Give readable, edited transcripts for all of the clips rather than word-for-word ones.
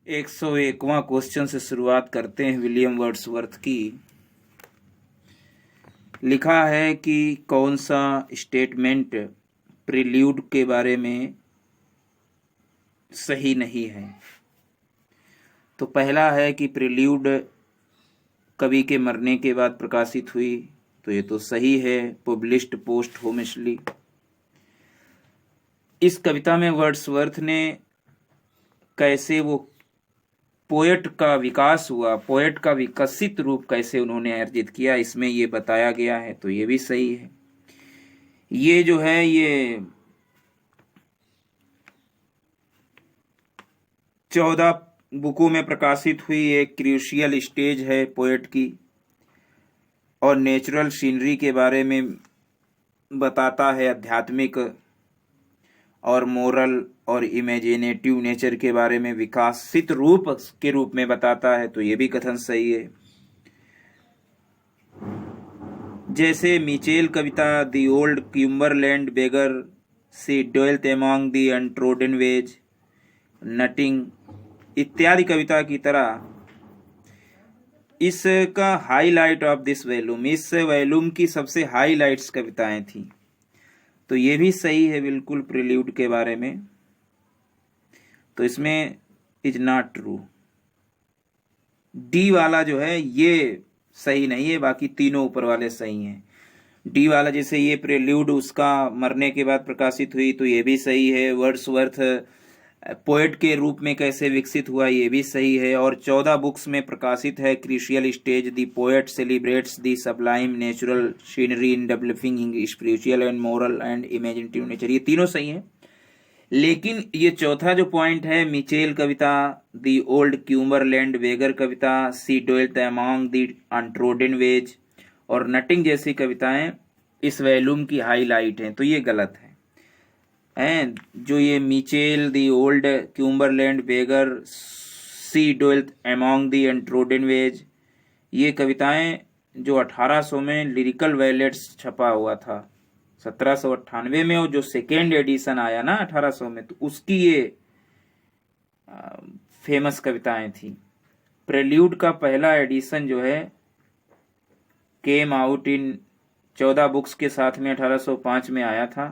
101वां question से शुरुआत करते हैं विलियम वर्ड्सवर्थ की। लिखा है कि कौन सा स्टेटमेंट प्रिल्यूड के बारे में सही नहीं है। तो पहला है कि प्रिल्यूड कवि के मरने के बाद प्रकाशित हुई, तो ये तो सही है, पब्लिश्ड पोस्टहुमसली। इस कविता में वर्ड्सवर्थ ने कैसे वो पोएट का विकास हुआ, पोएट का विकसित रूप कैसे उन्होंने अर्जित किया, इसमें ये बताया गया है, तो ये भी सही है। ये जो है ये 14 बुकों में प्रकाशित हुई एक क्रूशियल स्टेज है पोएट की, और नेचुरल सीनरी के बारे में बताता है, आध्यात्मिक और मोरल और इमेजिनेटिव नेचर के बारे में विकासित रूप के रूप में बताता है, तो ये भी कथन सही है। जैसे मिचेल कविता the old Cumberland beggar, she dwelt among the untrodden ways, Nutting इत्यादि कविता की तरह इसका हाईलाइट ऑफ दिस वॉल्यूम, इस वॉल्यूम की सबसे हाईलाइट्स कविताएं थी, तो ये भी सही है बिल्कुल प्रिल्यूड के बारे में। तो इसमें इज नॉट ट्रू, डी वाला जो है ये सही नहीं है, बाकी तीनों ऊपर वाले सही हैं। डी वाला जैसे ये प्रिल्यूड उसका मरने के बाद प्रकाशित हुई, तो ये भी सही है। वर्ड्सवर्थ पोएट के रूप में कैसे विकसित हुआ, ये भी सही है। और 14 बुक्स में प्रकाशित है crucial stage, the poet celebrates the Sublime natural scenery in developing spiritual and moral and imaginative nature, ये तीनों सही हैं। लेकिन ये चौथा जो पॉइंट है, मिचेल कविता, दी ओल्ड क्यूम्बरलैंड बेगर कविता, she dwelt among the untrodden ways और नटिंग जैसी कविताएं इस वॉल्यूम की हाईलाइट हैं, तो ये गलत है। एंड जो ये Michael the old Cumberland beggar, she dwelt among the untrodden ways, ये कविताएं जो 1800 में लिरिकल वैलेट्स छपा हुआ था, 1798 में वो जो सेकेंड एडिशन आया ना 1800 में, तो उसकी ये फेमस कविताएं थी। प्रेल्यूड का पहला एडिशन जो है केम आउट इन 14 बुक्स के साथ में 1805 में आया था,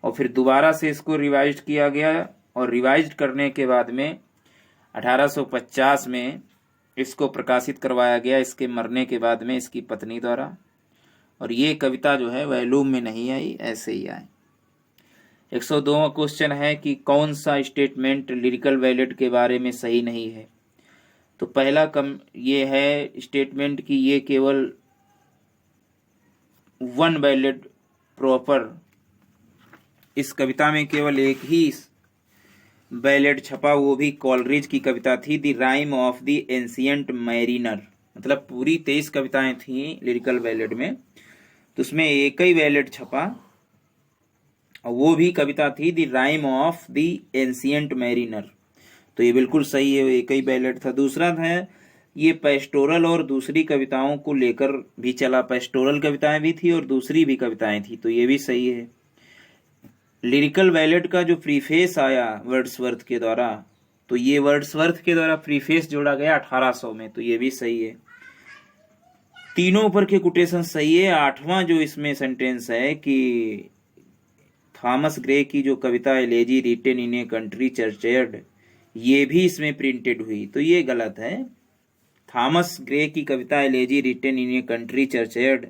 और फिर दोबारा से इसको रिवाइज किया गया, और रिवाइज करने के बाद में 1850 में इसको प्रकाशित करवाया गया इसके मरने के बाद में इसकी पत्नी द्वारा, और ये कविता जो है वॉल्यूम में नहीं आई, ऐसे ही आई। 102वां क्वेश्चन है कि कौन सा स्टेटमेंट लिरिकल वैलेट के बारे में सही नहीं है। तो पहला ये है स्टेटमेंट कि ये केवल वन वैलेट प्रॉपर, इस कविता में केवल एक ही बैलेट छपा, वो भी कॉलरिज की कविता थी, the rhyme of the ancient mariner. मतलब पूरी 23 कविताएं थी लिरिकल बैलेट में, तो उसमें एक ही बैलेट छपा, और वो भी कविता थी the rhyme of the ancient mariner, तो ये बिल्कुल सही है, एक ही बैलेट था। दूसरा था ये पेस्टोरल और दूसरी कविताओं को लेकर भी चला, पेस्टोरल कविताएं भी थी और दूसरी भी कविताएं थी, तो ये भी सही है। लिरिकल वैलेट का जो प्रीफेस आया वर्ड्सवर्थ के द्वारा, तो ये वर्ड्सवर्थ के द्वारा प्रीफेस जोड़ा गया 1800 में, तो ये भी सही है। तीनों ऊपर के कोटेशन सही है। 8वां जो इसमें सेंटेंस है कि थॉमस ग्रे की जो कविता elegy written in a country churchyard, ये भी इसमें प्रिंटेड हुई, तो ये गलत है। थॉमस ग्रे की कविता elegy written in a country churchyard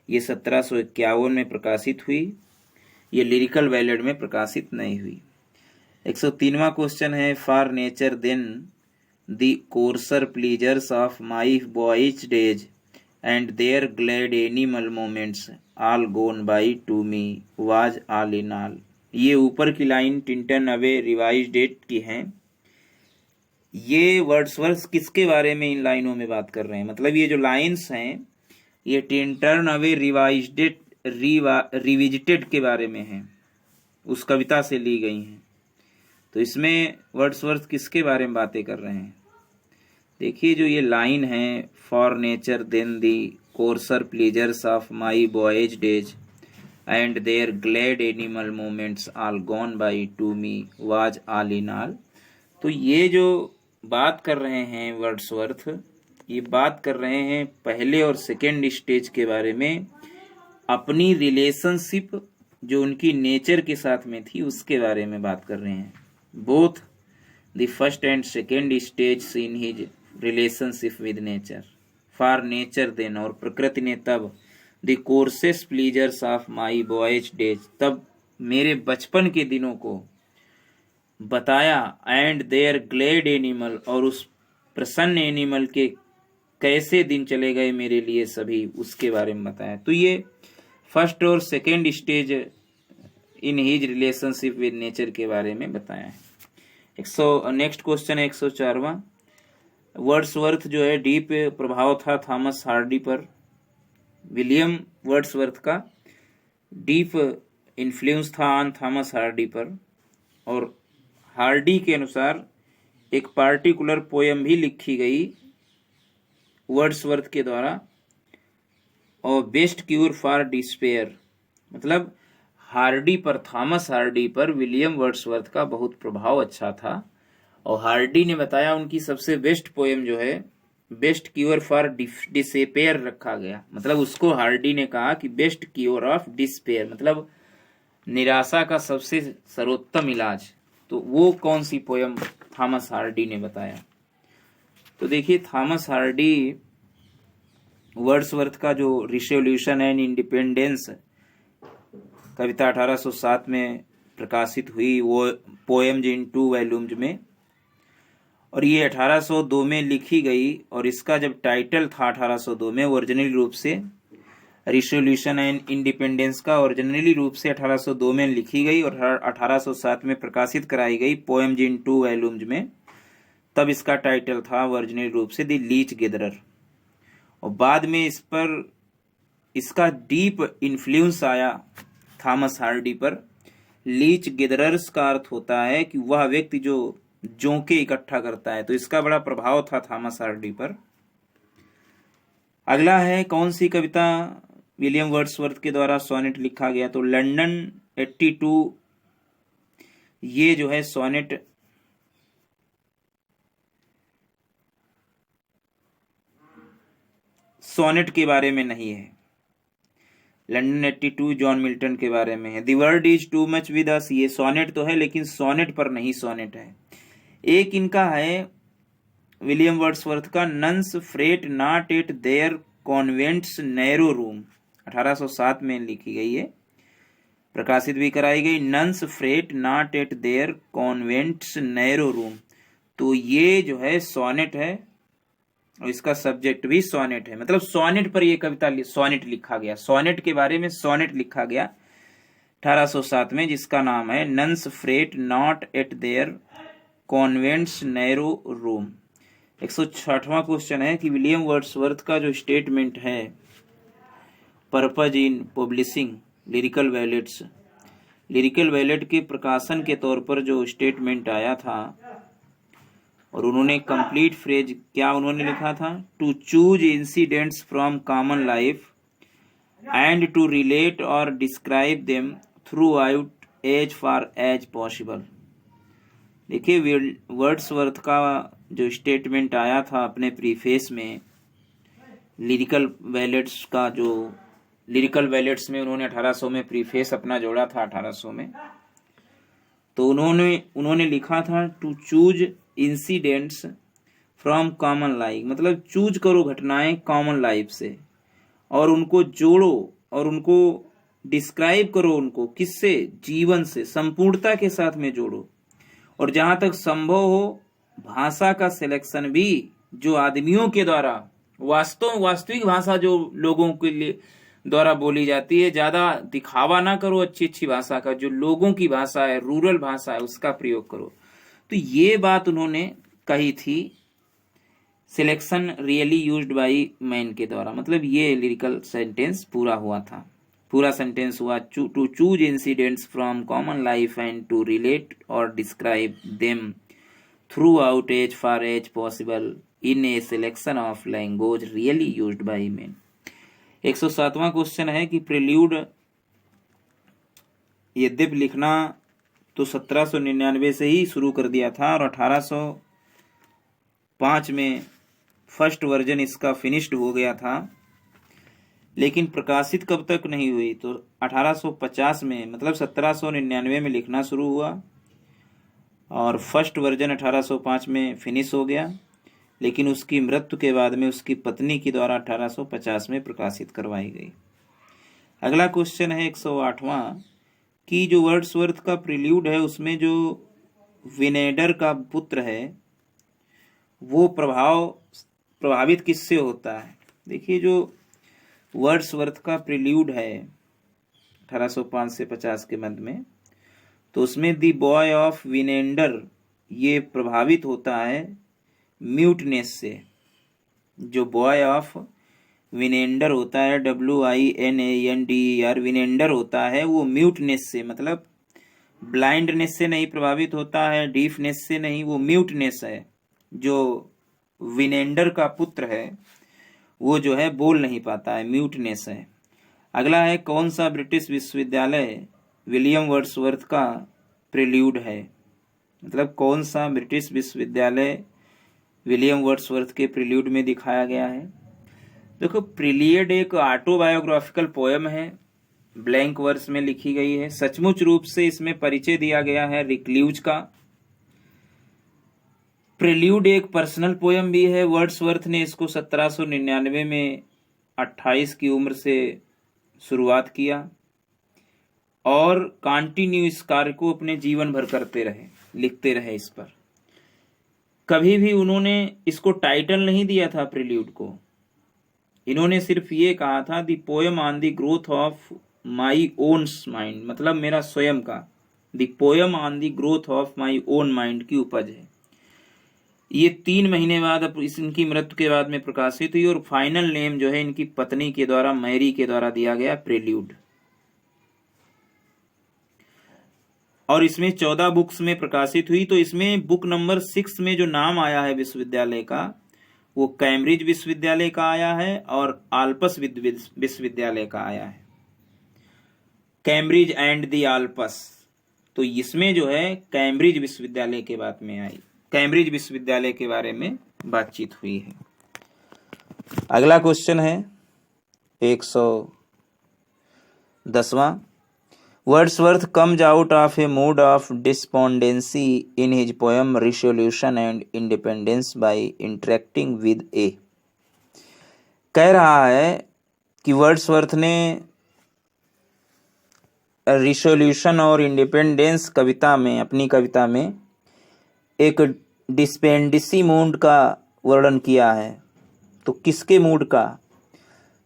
ये 1751 में प्रकाशित हुई, ये लिरिकल वैलेट में प्रकाशित नहीं हुई। 103वां क्वेश्चन है for nature then the coarser pleasures of my boys days and their glad animal moments all gone by to me was all in all, ये ऊपर की line Tintern Abbey revisited की है। ये वर्ड्सवर्थ किसके बारे में इन लाइनों में बात कर रहे हैं, मतलब ये जो लाइन्स हैं ये Tintern Abbey revisited revisited के बारे में है, उस कविता से ली गई हैं, तो इसमें वर्ड्सवर्थ किसके बारे में बातें कर रहे हैं। देखिए जो ये लाइन है, for nature then the coarser pleasures of my boys days and their glad animal moments all gone by to me was all in all, तो ये जो बात कर रहे हैं वर्ड्सवर्थ, ये बात कर रहे हैं पहले और सेकेंड स्टेज के बारे में, अपनी रिलेशनशिप जो उनकी नेचर के साथ में थी उसके बारे में बात कर रहे हैं। Both the first and second stage in his relationship with nature, for nature then, और प्रकृति ने तब, the courses pleasures of my boys days, तब मेरे बचपन के दिनों को बताया, एंड देयर ग्लेड एनिमल, और उस प्रसन्न एनिमल के कैसे दिन चले गए मेरे लिए सभी, उसके बारे में बताया। तो ये फर्स्ट और second stage in his relationship with nature के बारे में बताया है। नेक्स्ट क्वेश्चन है 104वां। वर्ड्सवर्थ जो है डीप प्रभाव था थॉमस हार्डी पर। विलियम वर्ड्सवर्थ का डीप इन्फ्लुएंस था ऑन थॉमस हार्डी पर, और हार्डी के अनुसार एक पार्टिकुलर पोयम भी लिखी गई वर्ड्सवर्थ के द्वारा, और बेस्ट क्यूर फॉर डिस्पेयर, मतलब हार्डी पर, थॉमस हार्डी पर विलियम वर्ड्सवर्थ का बहुत प्रभाव अच्छा था, और हार्डी ने बताया उनकी सबसे बेस्ट पोयम जो है बेस्ट क्यूर फॉर डिस्पेयर रखा गया। मतलब उसको हार्डी ने कहा कि बेस्ट क्यूर ऑफ डिस्पेयर, मतलब निराशा का सबसे सर्वोत्तम इलाज। तो वो कौन सी पोयम थॉमस हार्डी ने बताया? तो देखिए, थॉमस हार्डी वर्ड्सवर्थ का जो रिवॉल्यूशन एंड इंडिपेंडेंस कविता 1807 में प्रकाशित हुई, वो पोएम्स इन 2 वॉल्यूम्स में, और ये 1802 में लिखी गई, और इसका जब टाइटल था 1802 में ओरिजिनली रूप से रिवॉल्यूशन एंड इंडिपेंडेंस का ओरिजिनली रूप से 1802 में लिखी गई और 1807 में प्रकाशित कराई गई पोएम्स इन 2 वॉल्यूम्स में, तब इसका टाइटल था ओरिजिनली रूप से द लीच गेदरर। और बाद में इस पर इसका डीप इन्फ्लुएंस आया थॉमस हार्डी पर। लीच गेदरर्स का अर्थ होता है कि वह व्यक्ति जो जोंके इकट्ठा करता है, तो इसका बड़ा प्रभाव था थॉमस हार्डी पर। अगला है कौन सी कविता विलियम वर्ड्सवर्थ के द्वारा सोनेट लिखा गया? तो लंदन 82, ये जो है सोनेट के बारे में नहीं है। लंदन 82 जॉन मिल्टन के बारे में है। The word is too much with us, ये सोनेट तो है लेकिन सोनेट पर नहीं सोनेट है। एक इनका है विलियम वर्ड्सवर्थ का, nuns fret not at their convent's narrow room, 1807 में लिखी गई है, प्रकाशित भी कराई गई। Nuns fret not at their convent's narrow room, तो ये जो है सोनेट है और इसका सब्जेक्ट भी सोनेट है। मतलब सोनेट पर यह कविता, सोनेट लिखा गया, सोनेट के बारे में सोनेट लिखा गया 1807 में, जिसका नाम है nuns fret not at their convent's narrow room. 106वां क्वेश्चन है कि विलियम वर्ड्सवर्थ का जो स्टेटमेंट है purpose in publishing lyrical ballads, lyrical ballad के प्रकाशन के तौर पर जो स्टेटमेंट आया था, और उन्होंने कंप्लीट फ्रेज क्या उन्होंने लिखा था? To choose incidents from common life and to relate और describe them throughout as far as possible. देखिए, वर्ड्सवर्थ का जो स्टेटमेंट आया था अपने प्रीफेस में लिरिकल बैलेट्स का, जो लिरिकल बैलेट्स में उन्होंने 1800 में प्रीफेस अपना जोड़ा था 1800 में, तो उन्होंने लिखा था to choose incidents from common life, मतलब चूज करो घटनाएं कॉमन लाइफ से और उनको जोड़ो और उनको डिस्क्राइब करो, उनको किससे? जीवन से संपूर्णता के साथ में जोड़ो, और जहां तक संभव हो भाषा का सिलेक्शन भी जो आदमियों के द्वारा वास्तविक भाषा जो लोगों के लिए द्वारा बोली जाती है, ज्यादा दिखावा ना करो अच्छी अच्छी भाषा का, जो लोगों की भाषा है, रूरल भाषा है, उसका प्रयोग करो। तो ये बात उन्होंने कही थी selection really used by man के द्वारा। मतलब ये लिरिकल सेंटेंस पूरा हुआ था, पूरा सेंटेंस हुआ to choose incidents from common life and to relate और describe them throughout as far as possible in a selection of language really used by man. 107वां क्वेश्चन है कि प्रेल्यूड यद्यपि लिखना तो 1799 से ही शुरू कर दिया था और 1805 में फर्स्ट वर्जन इसका फिनिश्ड हो गया था, लेकिन प्रकाशित कब तक नहीं हुई, तो 1850 में, मतलब 1799 में लिखना शुरू हुआ और फर्स्ट वर्जन 1805 में फिनिश हो गया, लेकिन उसकी मृत्यु के बाद में उसकी पत्नी के द्वारा 1850 में प्रकाशित करवाई गई। अगला क्वेश्चन है 108वां कि जो वर्ड्सवर्थ का प्रिल्यूड है उसमें जो विनेडर का पुत्र है वो प्रभावित किससे होता है। देखिए, जो वर्ड्सवर्थ का प्रिल्यूड है 1805 से 50 के मध्य में, तो उसमें द बॉय ऑफ विनेंडर ये प्रभावित होता है म्यूटनेस से। जो बॉय ऑफ विनेंडर होता है, WINANDER, विनेंडर होता है, वो म्यूटनेस से, मतलब ब्लाइंडनेस से नहीं प्रभावित होता है, डीफनेस से नहीं, वो म्यूटनेस है। जो विनेंडर का पुत्र है वो जो है बोल नहीं पाता है, म्यूटनेस है। अगला है कौन सा ब्रिटिश विश्वविद्यालय विलियम वर्ड्सवर्थ का प्रिल्यूड है, मतलब कौन सा ब्रिटिश विश्वविद्यालय विलियम वर्ड्सवर्थ के प्रिल्यूड में दिखाया गया है। देखो, प्रिलियड एक ऑटोबायोग्राफिकल पोएम है, ब्लैंक वर्स में लिखी गई है। सचमुच रूप से इसमें परिचय दिया गया है रिक्ल्यूज का। प्रिल्यूड एक पर्सनल पोएम भी है। वर्ड्सवर्थ ने इसको 1799 में 28 की उम्र से शुरुआत किया और कंटिन्यू इस कार्य को अपने जीवन भर करते रहे, लिखते रहे इस पर। कभी भी उन्होंने इसको टाइटल नहीं दिया था प्रिल्यूड को, इन्होंने सिर्फ ये कहा था the poem on the growth of my own mind, मतलब मेरा स्वयं का, the poem on the growth of my own mind की उपज है। ये 3 महीने बाद इनकी मृत्यु के बाद में प्रकाशित हुई और फाइनल नेम जो है इनकी पत्नी के द्वारा, मैरी के द्वारा दिया गया प्रिल्यूड। और इसमें 14 बुक्स में प्रकाशित हुई। तो इसमें बुक नंबर 6 में जो नाम आया है विश्वविद्यालय का वो कैम्ब्रिज विश्वविद्यालय का आया है और आल्पस विश्वविद्यालय का आया है, कैम्ब्रिज एंड द आल्पस। तो इसमें जो है कैम्ब्रिज विश्वविद्यालय के बाद में आई, कैम्ब्रिज विश्वविद्यालय के बारे में बातचीत हुई है। अगला क्वेश्चन है 110वां। Wordsworth comes out of a mood of despondency in his poem Resolution and Independence by interacting with A। कह रहा है कि वर्ड्सवर्थ ने रिसोल्यूशन और इंडिपेंडेंस कविता में, अपनी कविता में एक डिस्पेंडेंसी मूड का वर्णन किया है। तो किसके मूड का?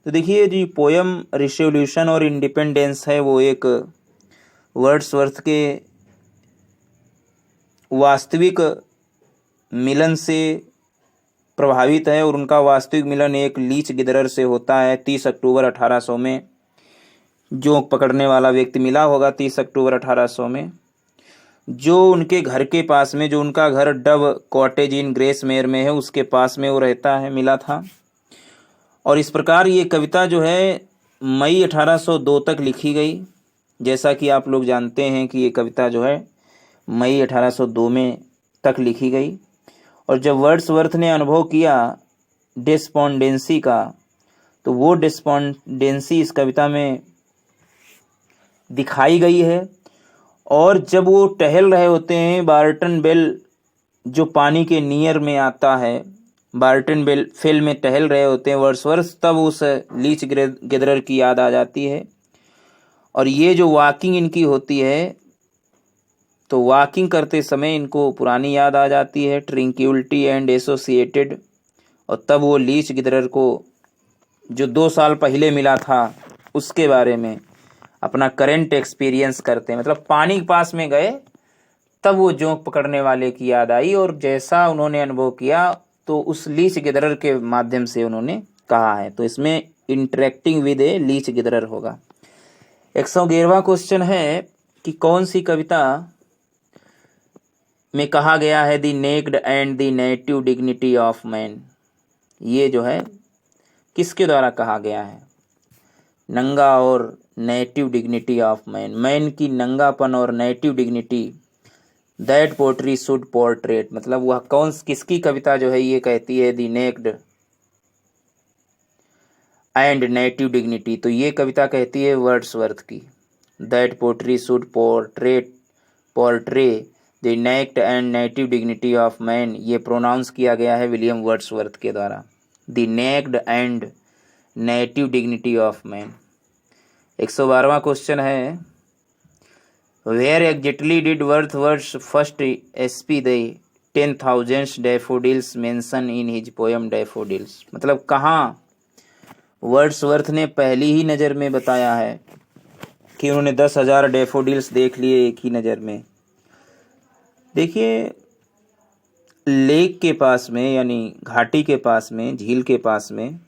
तो देखिए, जो पोयम रिसोल्यूशन और इंडिपेंडेंस है वो एक वर्ड्सवर्थ के वास्तविक मिलन से प्रभावित है और उनका वास्तविक मिलन एक लीच गिदरर से होता है 30 अक्टूबर 1800 में। जोंक पकड़ने वाला व्यक्ति मिला होगा 30 अक्टूबर 1800 में, जो उनके घर के पास में, जो उनका घर डव कॉटेज इन ग्रेसमेयर में है उसके पास में वो रहता है, मिला था। और इस प्रकार ये कविता जो है मई 1802 तक लिखी गई। जैसा कि आप लोग जानते हैं कि ये कविता जो है मई 1802 में तक लिखी गई। और जब वर्ड्सवर्थ ने अनुभव किया डिस्पोंडेंसी का, तो वो डिस्पोंडेंसी इस कविता में दिखाई गई है। और जब वो टहल रहे होते हैं बार्टन बेल, जो पानी के नियर में आता है, बार्टन बेल फेल में टहल रहे होते हैं वर्ड्सवर्थ, तब उस लीच गिदरर की याद आ जाती है। और ये जो वॉकिंग इनकी होती है, तो वॉकिंग करते समय इनको पुरानी याद आ जाती है, ट्रिंक्विलिटी एंड एसोसिएटेड। और तब वो लीच गिदरर को जो 2 साल पहले मिला था उसके बारे में अपना करंट एक्सपीरियंस करते हैं, मतलब पानी के पास में गए तब वो जोंक पकड़ने वाले की याद आई और जैसा उन्होंने अनुभव किया तो उस लीच गिदरर के माध्यम से उन्होंने कहा है। तो इसमें इंटरेक्टिंग विद ए लीच गिदरर होगा। 111वां क्वेश्चन है कि कौन सी कविता में कहा गया है the naked and the native dignity of man. ये जो है किसके द्वारा कहा गया है? नंगा और native dignity of man, man की नंगापन और native dignity that poetry should portrait, मतलब वह कौन किसकी कविता जो है ये कहती है the naked and native dignity, तो ये कविता कहती है वर्ड्सवर्थ की। That poetry should portray the naked and native dignity of man, ये प्रोनाउंस किया गया है विलियम वर्ड्सवर्थ के द्वारा। The naked and native dignity of man. 112वां क्वेश्चन है, where exactly did Wordsworth first espy the 10,000 daffodils mention in his poem Daffodils, मतलब कहाँ वर्ड्सवर्थ ने पहली ही नज़र में बताया है कि उन्होंने 10,000 डैफोडिल्स देख लिए एक ही नज़र में। देखिए, लेक के पास में यानी घाटी के पास में, झील के पास में,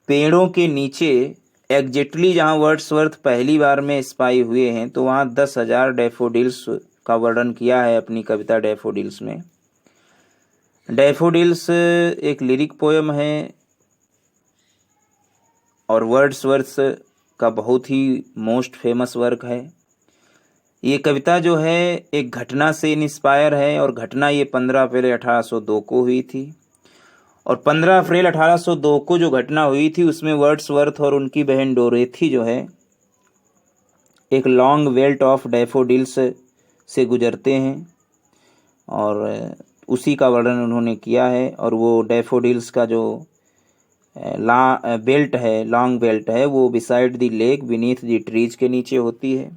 पेड़ों के नीचे एग्जैक्टली जहाँ वर्ड्सवर्थ पहली बार में स्पाई हुए हैं तो वहाँ 10,000 डैफोडिल्स का वर्णन किया है अपनी कविता डैफोडिल्स में। डैफोडिल्स एक लिरिक पोयम है और वर्ड्सवर्थ का बहुत ही मोस्ट फेमस वर्क है। ये कविता जो है एक घटना से इंस्पायर है और घटना ये 15 अप्रैल 1802 को हुई थी। और 15 अप्रैल 1802 को जो घटना हुई थी उसमें वर्ड्सवर्थ और उनकी बहन डोरेथी जो है एक लॉन्ग बेल्ट ऑफ डैफोडिल्स से गुजरते हैं और उसी का वर्णन उन्होंने किया है। और वो डैफोडिल्स का जो बेल्ट है, लॉन्ग बेल्ट है, वो beside the lake beneath the trees के नीचे होती है,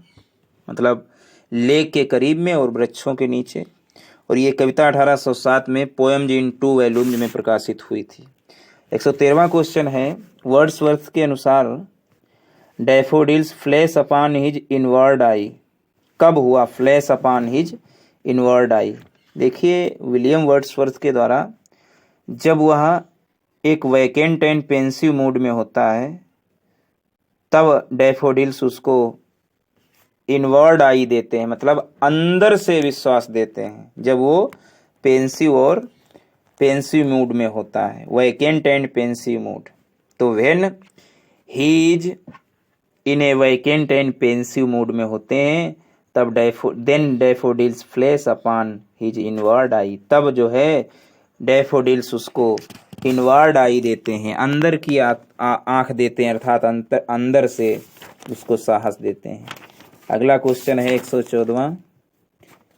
मतलब लेक के करीब में और वृक्षों के नीचे। और ये कविता 1807 में पोएम्स इन 2 वॉल्यूम्स में प्रकाशित हुई थी। 113वां क्वेश्चन है, वर्ड्सवर्थ के अनुसार daffodils flash upon his inward आई, कब हुआ फ्लैश अपॉन हिज इनवर्ड आई? देखिए, विलियम वर्ड्सवर्थ के द्वारा जब वह एक वैकेंट एंड पेंसिव मूड में होता है तब डैफोडिल्स उसको इनवर्ड आई देते हैं, मतलब अंदर से विश्वास देते हैं जब वो पेंसिव मूड में होता है, वैकेंट एंड पेंसिव मूड। तो when he is in a vacant and pensive mood में होते हैं तब daffodils flash upon his inward eye, तब जो है डैफोडिल्स उसको इनवर्ड आई देते हैं, अंदर की आंख देते हैं, अर्थात अंदर से उसको साहस देते हैं। अगला क्वेश्चन है 114वां,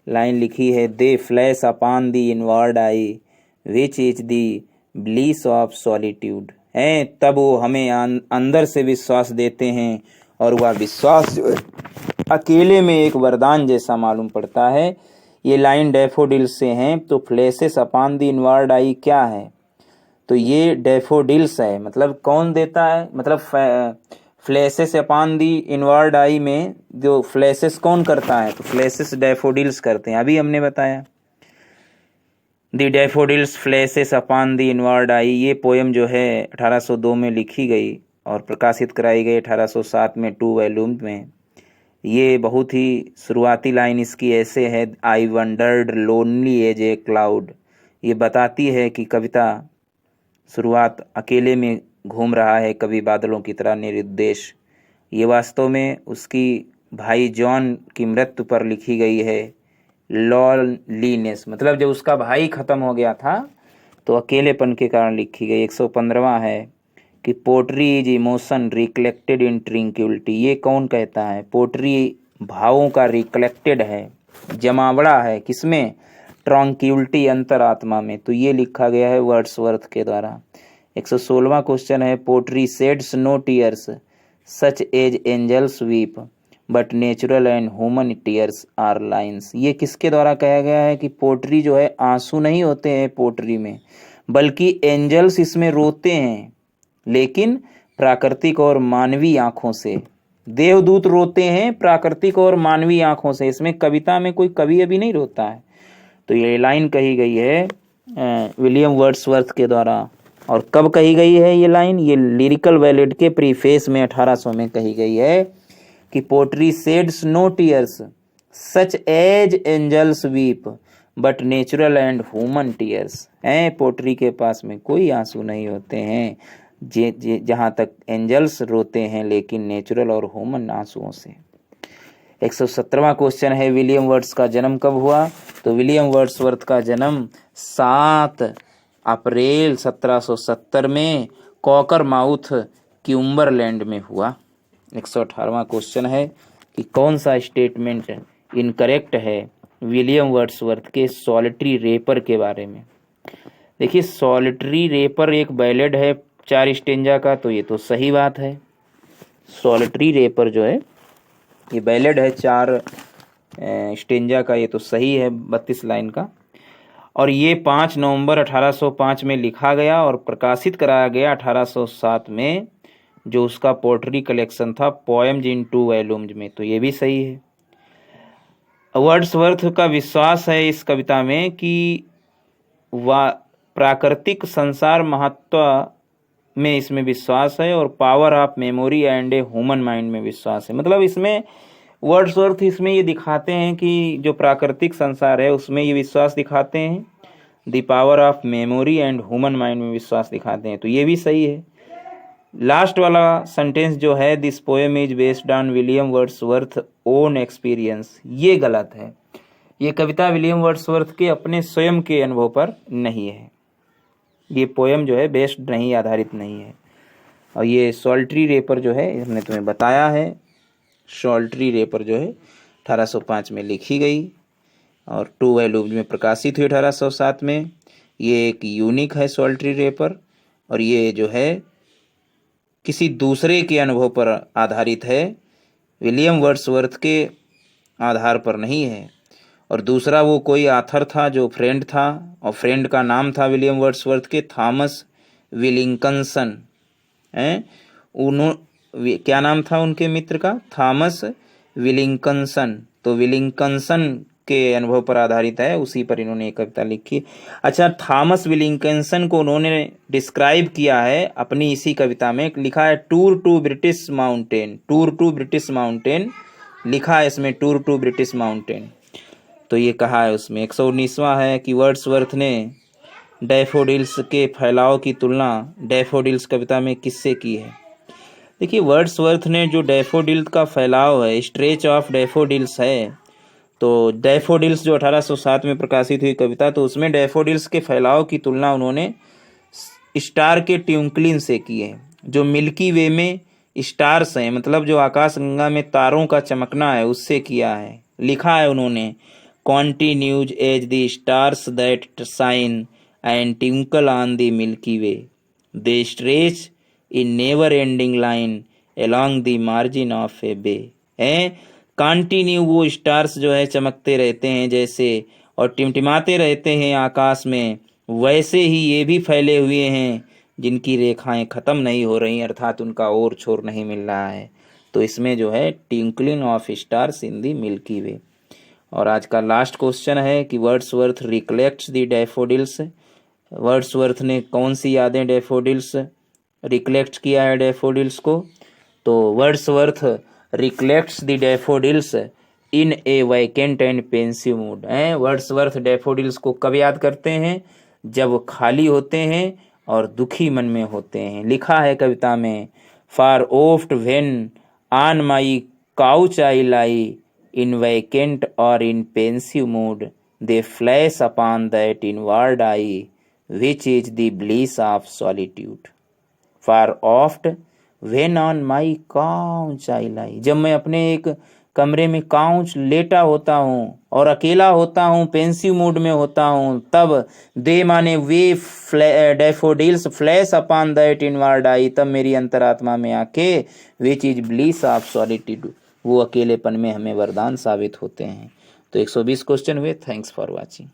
लाइन लिखी है, दे flash upon the inward eye which is the bliss of solitude, है तब वो हमें अंदर से विश्वास देते हैं और वह विश्वास अकेले में एक वरदान जैसा मालूम पड़ता है। ये लाइन डैफोडिल्स से हैं। तो फ्लैशेस अपॉन द इनवर्ड आई क्या है? तो ये डैफोडिल्स है, मतलब कौन देता है, मतलब फ्लैशेस अपॉन दी इनवर्ड आई में जो फ्लैशेस कौन करता है? तो फ्लैशेस डैफोडिल्स करते हैं, अभी हमने बताया। The daffodils flashes upon the inward eye, ये पोएम जो है 1802 में लिखी गई और प्रकाशित कराई गई 1807 में 2 वॉल्यूम में। ये बहुत ही शुरुआती लाइन इसकी ऐसे है, I wandered lonely as a cloud, ये बताती है कि कविता शुरुआत अकेले में घूम रहा है कवि बादलों की तरह निरुद्देश। ये वास्तव में उसकी भाई जॉन की मृत्यु पर लिखी गई है, लॉनलीनेस, मतलब जब उसका भाई खत्म हो गया था तो अकेलेपन के कारण लिखी गई। 115वां है कि poetry is emotion recollected in tranquillity, ये कौन कहता है? पोट्री भावों का रिकलेक्टेड है, जमावड़ा है, किसमें? ट्रंक्विलिटी, अंतरात्मा में। तो ये लिखा गया है वर्ड्सवर्थ के द्वारा। 116वां क्वेश्चन है, poetry sheds no tears such as angels weep but natural and human tears are lines, ये किसके द्वारा कहा गया है कि पोट्री जो है आंसू नहीं होते हैं पोट्री में, बल्कि एंजल्स इसमें रोते हैं, लेकिन प्राकृतिक और मानवीय आंखों से। देवदूत रोते हैं प्राकृतिक और मानवीय आंखों से, इसमें कविता में कोई कवि अभी नहीं रोता है। तो ये लाइन कही गई है विलियम वर्ड्सवर्थ के द्वारा। और कब कही गई है ये लाइन? ये लिरिकल बैलेड के प्रीफेस में 1800 में कही गई है कि poetry sheds no tears such as angels weep but natural and human tears, हैं पोट्री के पास में कोई आंसू नहीं होते हैं जहाँ तक एंजल्स रोते हैं, लेकिन नेचुरल और ह्यूमन आंसुओं से। 117वां क्वेश्चन है विलियम वर्ड्स का जन्म कब हुआ? तो विलियम वर्ड्सवर्थ का जन्म 7 अप्रैल 1770 में कॉकरमाउथ क्यूम्बरलैंड में हुआ। 118वां क्वेश्चन है कि कौन सा स्टेटमेंट इनकरेक्ट है विलियम वर्ड्सवर्थ के सॉलिटरी रेपर के बारे में? देखिए, सॉलिटरी रेपर एक बैलेड है 4 स्टेंजा का, तो ये तो सही बात है। सॉलिटरी रेपर जो है ये बैलेड है 4 स्टेंजा का, ये तो सही है 32 लाइन का। और ये 5 नवंबर 1805 में लिखा गया और प्रकाशित कराया गया 1807 में, जो उसका पोएट्री कलेक्शन था पोएम्स इन 2 वॉल्यूम्स में, तो ये भी सही है। वर्ड्सवर्थ का विश्वास है इस कविता में कि प्राकृतिक संसार महत्व में इसमें विश्वास है और power of memory and a human mind में विश्वास है। मतलब इसमें वर्ड्सवर्थ इसमें ये दिखाते हैं कि जो प्राकृतिक संसार है उसमें ये विश्वास दिखाते हैं, the power of memory and human mind में विश्वास दिखाते हैं, तो ये भी सही है। लास्ट वाला सेंटेंस जो है this poem is based on William Wordsworth own experience, ये गलत है। ये कविता विलियम वर्ड्सवर्थ के अपने स्वयं के अनुभव पर नहीं है। ये पोएम जो है बेस्ड नहीं, आधारित नहीं है। और ये सॉलिटरी रेपर जो है हमने तुम्हें बताया है, सॉलिटरी रेपर जो है 1805 में लिखी गई और 2 वॉल्यूम्स में प्रकाशित हुई 1807 में। ये एक यूनिक है सॉलिटरी रेपर और ये जो है किसी दूसरे के अनुभव पर आधारित है, विलियम वर्ड्सवर्थ के आधार पर नहीं है। और दूसरा वो कोई आथर था जो फ्रेंड था, और फ्रेंड का नाम था विलियम वर्ड्सवर्थ के थॉमस विलिंगकिंसन हैं। क्या नाम था उनके मित्र का? थॉमस विलिंगकिंसन। तो विलिंगकिंसन के अनुभव पर आधारित है, उसी पर इन्होंने एक कविता लिखी। अच्छा, थॉमस विलिंगकिंसन को उन्होंने डिस्क्राइब किया है अपनी इसी कविता में, लिखा है tour to British mountain, tour to British mountain लिखा है इसमें, टूर टू ब्रिटिश माउंटेन। तो ये कहा है उसमें। 119वां है कि वर्ड्सवर्थ ने डैफोडिल्स के फैलाव की तुलना डैफोडिल्स कविता में किससे की है? देखिए, वर्ड्सवर्थ ने जो डैफोडिल का फैलाव है, स्ट्रेच ऑफ डैफोडिल्स है, तो डैफोडिल्स जो 1807 में प्रकाशित हुई कविता, तो उसमें डैफोडिल्स के फैलाव की तुलना उन्होंने स्टार के ट्विंकलिंग से की है। जो मिल्की वे में स्टार्स हैं, मतलब जो आकाश गंगा में तारों का चमकना है, उससे किया है। लिखा है उन्होंने continues as the stars that shine and twinkle on the Milky Way, they stretch in never ending line along the margin of a bay. Continue वो स्टार्स जो है चमकते रहते हैं जैसे, और टिमटिमाते रहते हैं आकाश में, वैसे ही ये भी फैले हुए हैं जिनकी रेखाएं खत्म नहीं हो रही, अर्थात उनका और छोर नहीं मिल रहा है। तो इसमें जो है twinkling of stars in the Milky Way. और आज का लास्ट क्वेश्चन है कि Wordsworth recollects the daffodils. Wordsworth ने कौन सी यादें डैफोडिल्स रिकलेक्ट किया है डैफोडिल्स को? तो Wordsworth recollects the daffodils in a vacant and pensive mood. Wordsworth daffodils को कब याद करते हैं? जब वो खाली होते हैं और दुखी मन में होते हैं। लिखा है कविता में, for oft when on my couch I lie in vacant और in pensive mood, they flash upon that inward eye which is the bliss of solitude. For oft when on my couch I lie, जब मैं अपने एक कमरे में couch लेटा होता हूँ और अकेला होता हूँ, पेंसिव मूड में होता हूँ, तब दे माने वे daffodils flash upon that inward eye, तब मेरी अंतरात्मा में आके which is bliss of solitude, वो अकेलेपन में हमें वरदान साबित होते हैं। तो 120 क्वेश्चन हुए। Thanks for watching.